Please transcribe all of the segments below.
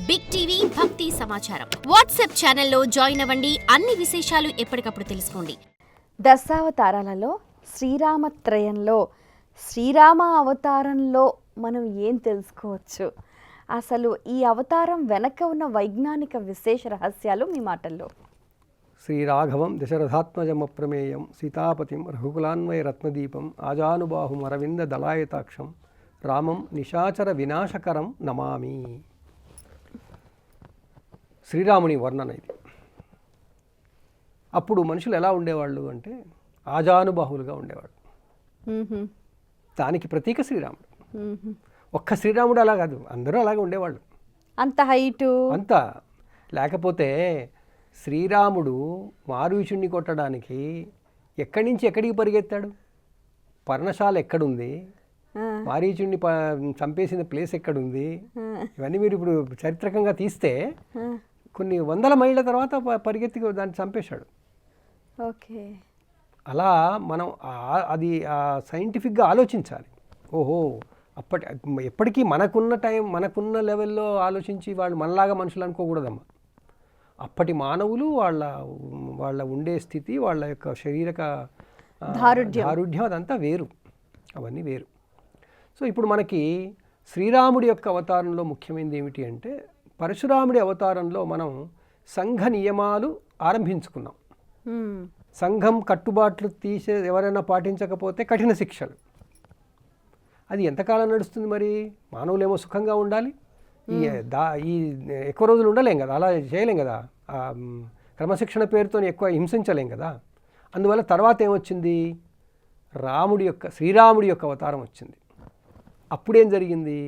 Big TV భక్తి సమాచారం WhatsApp ఛానల్లో జాయిన్ అవ్వండి. అన్ని విశేషాలు ఎప్పటికప్పుడు తెలుసుకోండి. దశావతారాలలో శ్రీరామత్రయంలో శ్రీరామ అవతారంలో మనం ఏం తెలుసుకోవచ్చు? అసలు ఈ అవతారం వెనక ఉన్న వైజ్ఞానిక విశేష రహస్యాలు మీ మాటల్లో. శ్రీరాఘవం దశరథాత్మజమప్రమేయం సీతాపతిం రఘుకులాన్వయ రత్నదీపం ఆజానుబాహుం అరవింద దళాయతాక్షం రామం నిశాచర వినాశకరం నమామి. శ్రీరాముని వర్ణన ఇది. అప్పుడు మనుషులు ఎలా ఉండేవాళ్ళు అంటే ఆజానుబాహులుగా ఉండేవాళ్ళు. దానికి ప్రతీక శ్రీరాముడు. ఒక్క శ్రీరాముడు అలా కాదు, అందరూ అలాగే ఉండేవాళ్ళు. అంత హైటు అంతా లేకపోతే శ్రీరాముడు మారీచుడిని కొట్టడానికి ఎక్కడి నుంచి ఎక్కడికి పరిగెత్తాడు? పర్ణశాల ఎక్కడుంది, మారీచుడిని చంపేసిన ప్లేస్ ఎక్కడుంది, ఇవన్నీ మీరు ఇప్పుడు చారిత్రకంగా తీస్తే కొన్ని వందల మైళ్ళ తర్వాత పరిగెత్తి దాన్ని చంపేశాడు. ఓకే, అలా మనం అది సైంటిఫిక్గా ఆలోచించాలి. ఓహో, ఎప్పటికీ మనకున్న లెవెల్లో ఆలోచించి వాళ్ళు మనలాగా మనుషులు అనుకోకూడదమ్మా. అప్పటి మానవులు వాళ్ళ ఉండే స్థితి, వాళ్ళ యొక్క శారీరక దారుఢ్యం అదంతా వేరు, అవన్నీ వేరు. సో ఇప్పుడు మనకి శ్రీరాముడి యొక్క అవతారంలో ముఖ్యమైనది ఏమిటి అంటే, పరశురాముడి అవతారంలో మనం సంఘ నియమాలు ఆరంభించుకున్నాం. సంఘం కట్టుబాట్లు ఎవరైనా పాటించకపోతే కఠిన శిక్షలు. అది ఎంతకాలం నడుస్తుంది? మరి మానవులేమో సుఖంగా ఉండాలి, ఈ ఎక్కువ రోజులు ఉండలేం కదా, అలా చేయలేం కదా, క్రమశిక్షణ పేరుతో ఎక్కువ హింసించలేం కదా. అందువల్ల తర్వాత ఏమొచ్చింది? శ్రీరాముడి యొక్క అవతారం వచ్చింది. అప్పుడేం జరిగింది?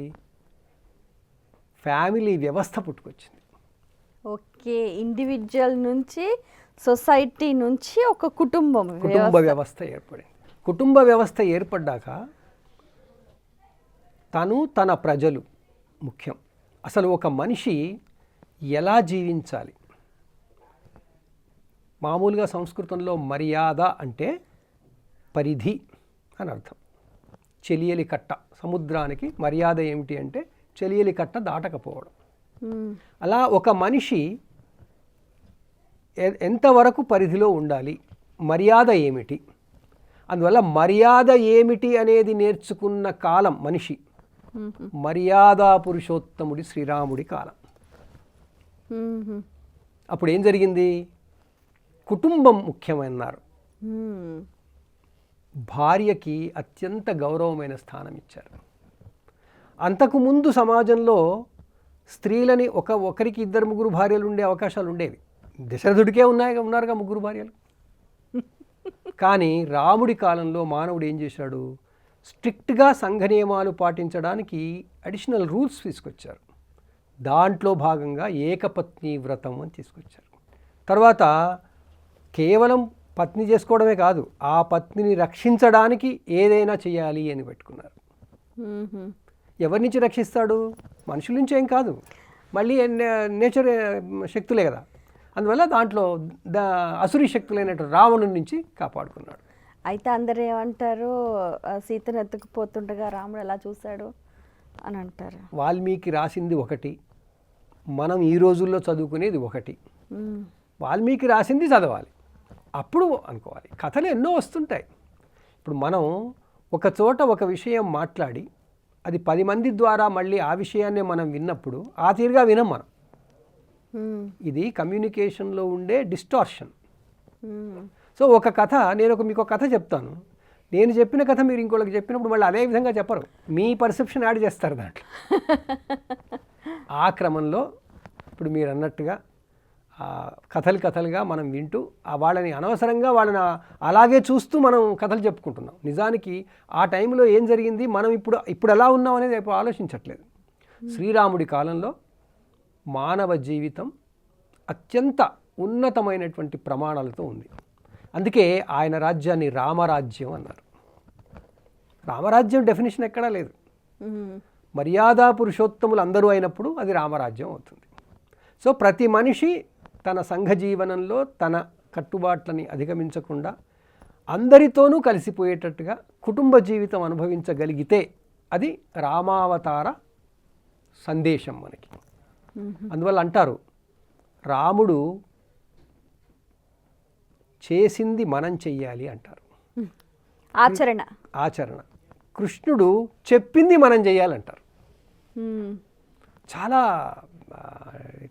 ఫ్యామిలీ వ్యవస్థ పుట్టుకొచ్చింది. ఓకే, ఇండివిజువల్ నుంచి సొసైటీ నుంచి ఒక కుటుంబ వ్యవస్థ ఏర్పడింది. కుటుంబ వ్యవస్థ ఏర్పడ్డాక తన ప్రజలు ముఖ్యం. అసలు ఒక మనిషి ఎలా జీవించాలి? మామూలుగా సంస్కృతంలో మర్యాద అంటే పరిధి అని అర్థం. చెలియలి కట్ట, సముద్రానికి మర్యాద ఏమిటి అంటే చెలియలి కట్ట దాటకపోవడం. అలా ఒక మనిషి ఎంతవరకు పరిధిలో ఉండాలి, మర్యాద ఏమిటి, అందువల్ల మర్యాద ఏమిటి అనేది నేర్చుకున్న కాలం మనిషి మర్యాదా పురుషోత్తముడి శ్రీరాముడి కాలం. అప్పుడు ఏం జరిగింది? కుటుంబం ముఖ్యమన్నారు. భార్యకి అత్యంత గౌరవమైన స్థానం ఇచ్చారు. అంతకుముందు సమాజంలో స్త్రీలని ఒకరికి ఇద్దరు ముగ్గురు భార్యలు ఉండే అవకాశాలు ఉండేవి. దశరథుడికే ఉన్నారుగా ముగ్గురు భార్యలు. కానీ రాముడి కాలంలో మానవుడు ఏం చేశాడు? స్ట్రిక్ట్గా సంఘ నియమాలు పాటించడానికి అడిషనల్ రూల్స్ తీసుకొచ్చారు. దాంట్లో భాగంగా ఏకపత్ని వ్రతం అని తీసుకొచ్చారు. తర్వాత కేవలం పత్ని చేసుకోవడమే కాదు, ఆ పత్నిని రక్షించడానికి ఏదైనా చేయాలి అని పెట్టుకున్నారు. ఎవరి నుంచి రక్షిస్తాడు? మనుషుల నుంచి ఏం కాదు, మళ్ళీ నేచర్ శక్తులే కదా. అందువల్ల దాంట్లో అసురీ శక్తులైనటువంటి రావణుడి నుంచి కాపాడుకున్నాడు. అయితే అందరు ఏమంటారు, సీతను ఎత్తుకుపోతుండగా రాముడు ఎలా చూశాడు అని అంటారు. వాల్మీకి రాసింది ఒకటి, మనం ఈ రోజుల్లో చదువుకునేది ఒకటి. వాల్మీకి రాసింది చదవాలి, అప్పుడు అనుకోవాలి. కథలు ఎన్నో వస్తుంటాయి. ఇప్పుడు మనం ఒక చోట ఒక విషయం మాట్లాడి అది 10 మంది ద్వారా మళ్ళీ ఆ విషయాన్నే మనం విన్నప్పుడు ఆ తీరుగా వినం మనం. ఇది కమ్యూనికేషన్లో ఉండే డిస్టార్షన్. సో ఒక కథ, మీకు ఒక కథ చెప్తాను, నేను చెప్పిన కథ మీరు ఇంకోళ్ళకి చెప్పినప్పుడు మళ్ళీ అదే విధంగా చెప్పరు, మీ పర్సెప్షన్ యాడ్ చేస్తారు దాంట్లో. ఆ క్రమంలో ఇప్పుడు మీరు అన్నట్టుగా కథలుగా మనం వింటూ వాళ్ళని అనవసరంగా వాళ్ళని అలాగే చూస్తూ మనం కథలు చెప్పుకుంటున్నాం. నిజానికి ఆ టైంలో ఏం జరిగింది, మనం ఇప్పుడు ఎలా ఉన్నాం అనేది ఎప్పుడు ఆలోచించట్లేదు. శ్రీరాముడి కాలంలో మానవ జీవితం అత్యంత ఉన్నతమైనటువంటి ప్రమాణాలతో ఉంది. అందుకే ఆయన రాజ్యాన్ని రామరాజ్యం అన్నారు. రామరాజ్యం డెఫినేషన్ ఎక్కడా లేదు. మర్యాదా పురుషోత్తములు అందరూ అయినప్పుడు అది రామరాజ్యం అవుతుంది. సో ప్రతి మనిషి తన సంఘ జీవనంలో తన కట్టుబాట్లని అధిగమించకుండా అందరితోనూ కలిసిపోయేటట్టుగా కుటుంబ జీవితం అనుభవించగలిగితే అది రామావతార సందేశం మనకి. అందువల్ల అంటారు రాముడు చేసింది మనం చెయ్యాలి అంటారు, ఆచరణ. కృష్ణుడు చెప్పింది మనం చేయాలంటారు. చాలా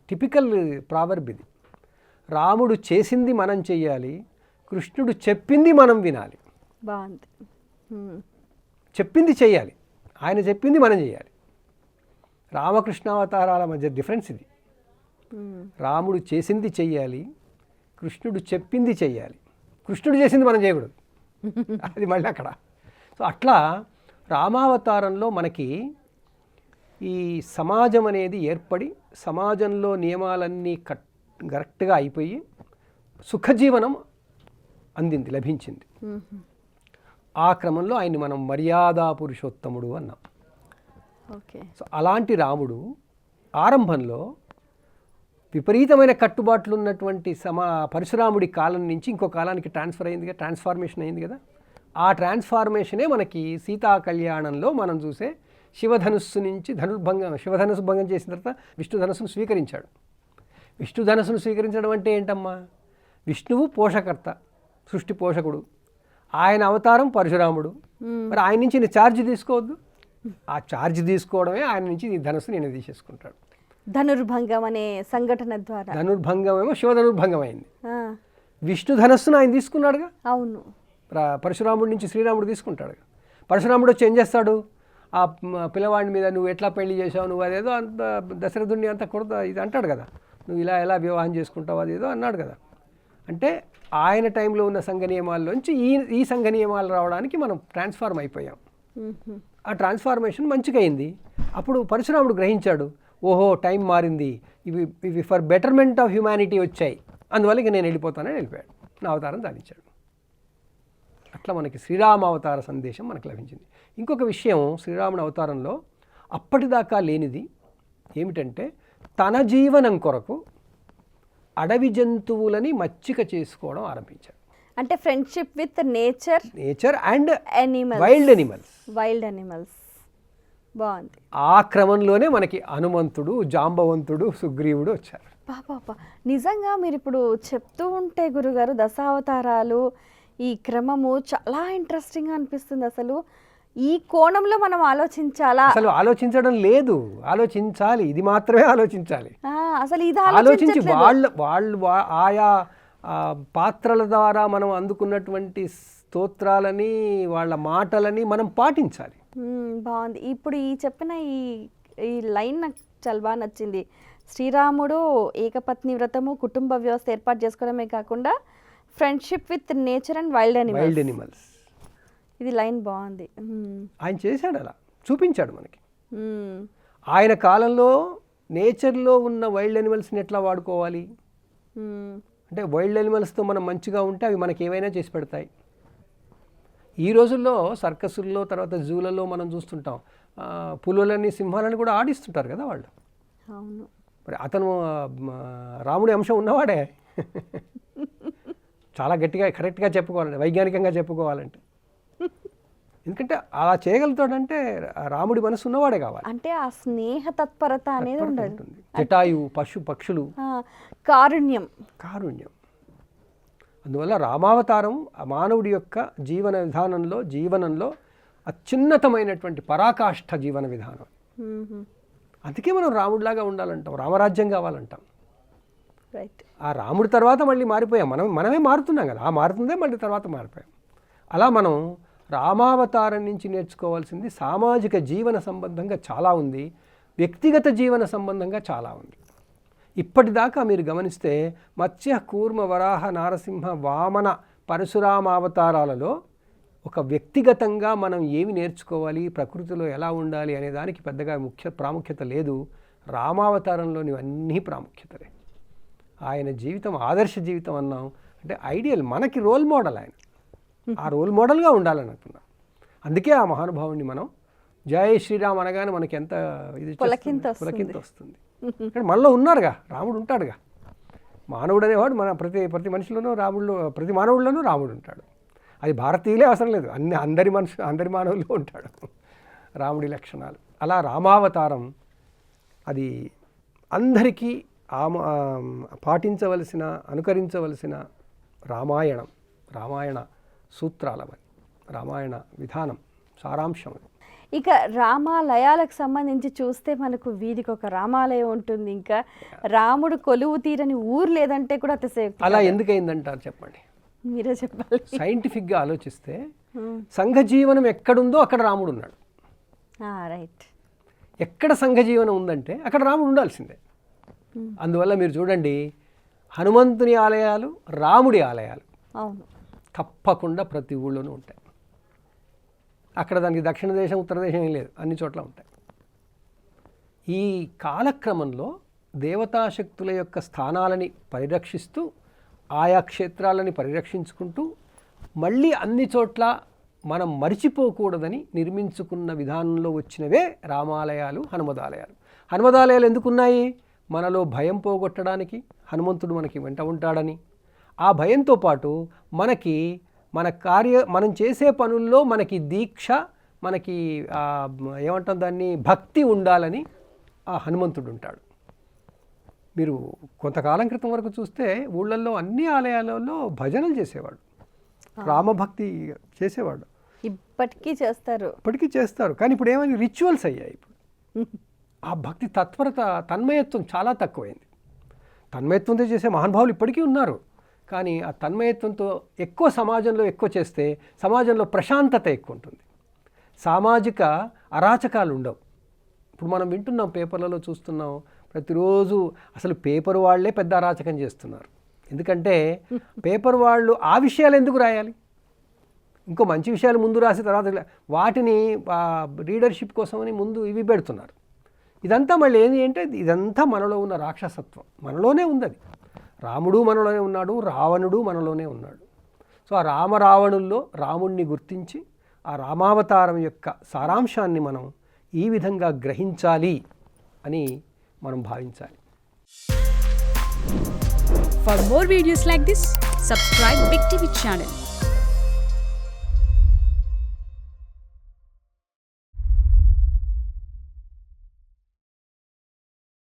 టిపికల్ ప్రావర్బ్ ఇది. రాముడు చేసింది మనం చెయ్యాలి, కృష్ణుడు చెప్పింది మనం వినాలి. బాగుంది. చెప్పింది చెయ్యాలి, ఆయన చెప్పింది మనం చేయాలి. రామకృష్ణావతారాల మధ్య డిఫరెన్స్ ఇది. రాముడు చేసింది చెయ్యాలి, కృష్ణుడు చెప్పింది చెయ్యాలి. కృష్ణుడు చేసింది మనం చేయకూడదు, అది మళ్ళీ అక్కడ. సో అట్లా రామావతారంలో మనకి ఈ సమాజం అనేది ఏర్పడి సమాజంలో నియమాలన్నీ కరెక్ట్గా అయిపోయి సుఖజీవనం అందింది, లభించింది. ఆ క్రమంలో ఆయన్ని మనం మర్యాదా పురుషోత్తముడు అన్నాం. ఓకే. సో అలాంటి రాముడు ఆరంభంలో విపరీతమైన కట్టుబాట్లు ఉన్నటువంటి పరశురాముడి కాలం నుంచి ఇంకో కాలానికి ట్రాన్స్ఫార్మేషన్ అయింది కదా. ఆ ట్రాన్స్ఫార్మేషనే మనకి సీతా కళ్యాణంలో మనం చూసే శివధనుస్సు నుంచి శివధనుస్సు భంగం చేసిన తర్వాత విష్ణుధనుస్సును స్వీకరించాడు. విష్ణుధనుస్సును స్వీకరించడం అంటే ఏంటమ్మా? విష్ణువు పోషకర్త, సృష్టి పోషకుడు, ఆయన అవతారం పరశురాముడు. మరి ఆయన నుంచి నేను ఛార్జ్ తీసుకోవద్దు, ఆ ఛార్జ్ తీసుకోవడమే ఆయన నుంచి నీ ధనుస్సు నేను తీసేసుకుంటాడు. ధనుర్భంగం అనే సంఘటన ద్వారా ధనుర్భంగం ఏమో శివధనుర్భంగం అయింది. విష్ణు ధనస్సును ఆయన తీసుకున్నాడుగా. అవును. పరశురాముడి నుంచి శ్రీరాముడు తీసుకుంటాడుగా. పరశురాముడు వచ్చి ఏం చేస్తాడు? ఆ పిల్లవాడి మీద నువ్వు ఎట్లా పెళ్లి చేసావు, నువ్వు అదేదో అంత దశరథుడిని అంత ఇది అంటాడు కదా, నువ్వు ఎలా వివాహం చేసుకుంటావు అదేదో అన్నాడు కదా. అంటే ఆయన టైంలో ఉన్న సంఘ నియమాల్లోంచి ఈ సంఘ నియమాలు రావడానికి మనం ట్రాన్స్ఫార్మ్ అయిపోయాం. ఆ ట్రాన్స్ఫార్మేషన్ మంచిగా అయింది. అప్పుడు పరశురాముడు గ్రహించాడు, ఓహో టైం మారింది, ఇవి ఫర్ బెటర్మెంట్ ఆఫ్ హ్యుమానిటీ వచ్చాయి, అందువల్ల ఇక నేను వెళ్ళిపోతానని వెళ్ళిపోయాడు, నా అవతారం సాధించాడు. అట్లా మనకి శ్రీరామ అవతార సందేశం మనకు లభించింది. ఇంకొక విషయం శ్రీరాముని అవతారంలో అప్పటిదాకా లేనిది ఏమిటంటే తన జీవనం కొరకు అడవి జంతువులని మచ్చిక చేసుకోవడం ఆరంభించాడు. అంటే friendship with nature and wild animals. బాగుంది. ఆ క్రమంలోనే మనకి హనుమంతుడు, జాంబవంతుడు, సుగ్రీవుడు వచ్చారు. పాప నిజంగా మీరు ఇప్పుడు చెప్తూ ఉంటే గురుగారు దశావతారాలు ఈ క్రమము చాలా ఇంట్రెస్టింగ్గా అనిపిస్తుంది. అసలు ఈ కోణంలో మనం ఆలోచించాలా? అసలు ఆలోచించడం లేదు, ఆలోచించాలి, ఇది మాత్రమే ఆలోచించాలి. అసలు ఇది ఆలోచించి వాళ్ళు ఆయా పాత్రల ద్వారా మనం అందుకున్నటువంటి స్తోత్రాలని వాళ్ళ మాటలని మనం పాటించాలి. బాగుంది. ఇప్పుడు ఈ చెప్పిన ఈ లైన్ నాకు చాలా బాగా నచ్చింది. శ్రీరాముడు ఏకపత్ని వ్రతము, కుటుంబ వ్యవస్థ ఏర్పాటు చేసుకోవడమే కాకుండా friendship with nature and wild animals. ఇది లైన్ బాగుంది. ఆయన చేశాడు, అలా చూపించాడు మనకి. ఆయన కాలంలో నేచర్లో ఉన్న వైల్డ్ ఎనిమల్స్ని ఎట్లా వాడుకోవాలి అంటే వైల్డ్ ఎనిమల్స్తో మనం మంచిగా ఉంటే అవి మనకి ఏమైనా చేసి పెడతాయి. ఈ రోజుల్లో సర్కసుల్లో తర్వాత జూలలో మనం చూస్తుంటాం, పులులని సింహాలని కూడా ఆడిస్తుంటారు కదా వాళ్ళు. అవును. మరి అతను రాముడి అంశం ఉన్నవాడే. చాలా గట్టిగా కరెక్ట్గా చెప్పుకోవాలంటే, వైజ్ఞానికంగా చెప్పుకోవాలంటే, ఎందుకంటే అలా చేయగలుగుతాడంటే రాముడి మనసు ఉన్నవాడే కావాలి. అంటే ఆ స్నేహ తత్పరత అనేది ఉంటుంది. జటాయు, పక్షులు, కారుణ్యం. అందువల్ల రామావతారం మానవుడి యొక్క జీవనంలో అత్యున్నతమైనటువంటి పరాకాష్ఠ జీవన విధానం. అందుకే మనం రాముడిలాగా ఉండాలంటాం, రామరాజ్యం కావాలంటాం. ఆ రాముడి తర్వాత మళ్ళీ మారిపోయాం, మనమే మారుతున్నాం కదా. ఆ మారుతుందే మళ్ళీ తర్వాత మారిపోయాం. అలా మనం రామావతారం నుంచి నేర్చుకోవాల్సింది సామాజిక జీవన సంబంధంగా చాలా ఉంది, వ్యక్తిగత జీవన సంబంధంగా చాలా ఉంది. ఇప్పటిదాకా మీరు గమనిస్తే మత్స్య, కూర్మ, వరాహ, నారసింహ, వామన, పరశురామ అవతారాలలో ఒక వ్యక్తిగతంగా మనం ఏమి నేర్చుకోవాలి, ప్రకృతిలో ఎలా ఉండాలి అనే దానికి పెద్దగా ప్రాముఖ్యత లేదు. రామావతారంలోని అన్నీ ప్రాముఖ్యతలే. ఆయన జీవితం ఆదర్శ జీవితం అన్నాం అంటే ఐడియల్, మనకి రోల్ మోడల్ ఆయన. ఆ రోల్ మోడల్గా ఉండాలని అనుకున్నాం. అందుకే ఆ మహానుభావుడిని మనం జై శ్రీరామ్ అనగానే మనకి ఎంత ఇది పులకింత వస్తుంది. మనలో ఉన్నారుగా, రాముడు ఉంటాడుగా. మానవుడు అనేవాడు మన ప్రతి మనిషిలోనూ ప్రతి మానవుడిలోనూ రాముడు ఉంటాడు. అది భారతీయులే అవసరం లేదు, అందరి మానవుల్లో ఉంటాడు రాముడి లక్షణాలు. అలా రామావతారం అది అందరికీ పాటించవలసిన, అనుకరించవలసిన రామాయణ సూత్రాలవని, రామాయణ విధానం, సారాంశం అది. ఇక రామాలయాలకు సంబంధించి చూస్తే మనకు వీధికి ఒక రామాలయం ఉంటుంది, ఇంకా రాముడు కొలువు తీరని ఊరు లేదంటే కూడా అతిశయోక్తి. అలా ఎందుకైందంటారు చెప్పండి? మీరే చెప్పాలి. సైంటిఫిక్గా ఆలోచిస్తే సంఘ జీవనం ఎక్కడుందో అక్కడ రాముడు ఉన్నాడు. రైట్. ఎక్కడ సంఘ జీవనం ఉందంటే అక్కడ రాముడు ఉండాల్సిందే. అందువల్ల మీరు చూడండి, హనుమంతుని ఆలయాలు, రాముడి ఆలయాలు అవును తప్పకుండా ప్రతి ఊళ్ళోనూ ఉంటాయి. అక్కడ దానికి దక్షిణ దేశం, ఉత్తర దేశం ఏం లేదు, అన్ని చోట్ల ఉంటాయి. ఈ కాలక్రమంలో దేవతాశక్తుల యొక్క స్థానాలని పరిరక్షిస్తూ, ఆయా క్షేత్రాలని పరిరక్షించుకుంటూ, మళ్ళీ అన్ని చోట్ల మనం మరిచిపోకూడదని నిర్మించుకున్న విధానంలో వచ్చినవే రామాలయాలు, హనుమదాలయాలు. హనుమదాలయాలు ఎందుకున్నాయి? మనలో భయం పోగొట్టడానికి, హనుమంతుడు మనకి వెంట ఉంటాడని. ఆ భయంతో పాటు మనం చేసే పనుల్లో మనకి దీక్ష, మనకి ఏమంటాం దాన్ని, భక్తి ఉండాలని ఆ హనుమంతుడు ఉంటాడు. మీరు కొంతకాలం క్రితం వరకు చూస్తే ఊళ్ళల్లో అన్ని ఆలయాలలో భజనలు చేసేవాడు, రామభక్తి చేసేవాడు. ఇప్పటికీ చేస్తారు. కానీ ఇప్పుడు ఏమైనా రిచువల్స్ అయ్యాయి. ఇప్పుడు ఆ భక్తి తత్పరత, తన్మయత్వం చాలా తక్కువైంది. తన్మయత్వంతో చేసే మహానుభావులు ఇప్పటికీ ఉన్నారు, కానీ ఆ తన్మయత్వంతో ఎక్కువ సమాజంలో ఎక్కువ చేస్తే సమాజంలో ప్రశాంతత ఎక్కువ ఉంటుంది, సామాజిక అరాచకాలు ఉండవు. ఇప్పుడు మనం వింటున్నాం, పేపర్లలో చూస్తున్నాం ప్రతిరోజు. అసలు పేపర్ వాళ్ళే పెద్ద అరాచకం చేస్తున్నారు. ఎందుకంటే పేపర్ వాళ్ళు ఆ విషయాలు ఎందుకు రాయాలి? ఇంకో మంచి విషయాలు ముందు రాసి తర్వాత వాటిని రీడర్షిప్ కోసమని ముందు ఇవి పెడుతున్నారు. ఇదంతా మళ్ళీ ఏంటి అంటే, ఇదంతా మనలో ఉన్న రాక్షసత్వం, మనలోనే ఉంది అది. రాముడు మనలోనే ఉన్నాడు, రావణుడు మనలోనే ఉన్నాడు. సో ఆ రావణుల్లో రాముణ్ణి గుర్తించి ఆ రామావతారం యొక్క సారాంశాన్ని మనం ఈ విధంగా గ్రహించాలి అని మనం భావించాలి. For more videos like this, subscribe Big TV channel.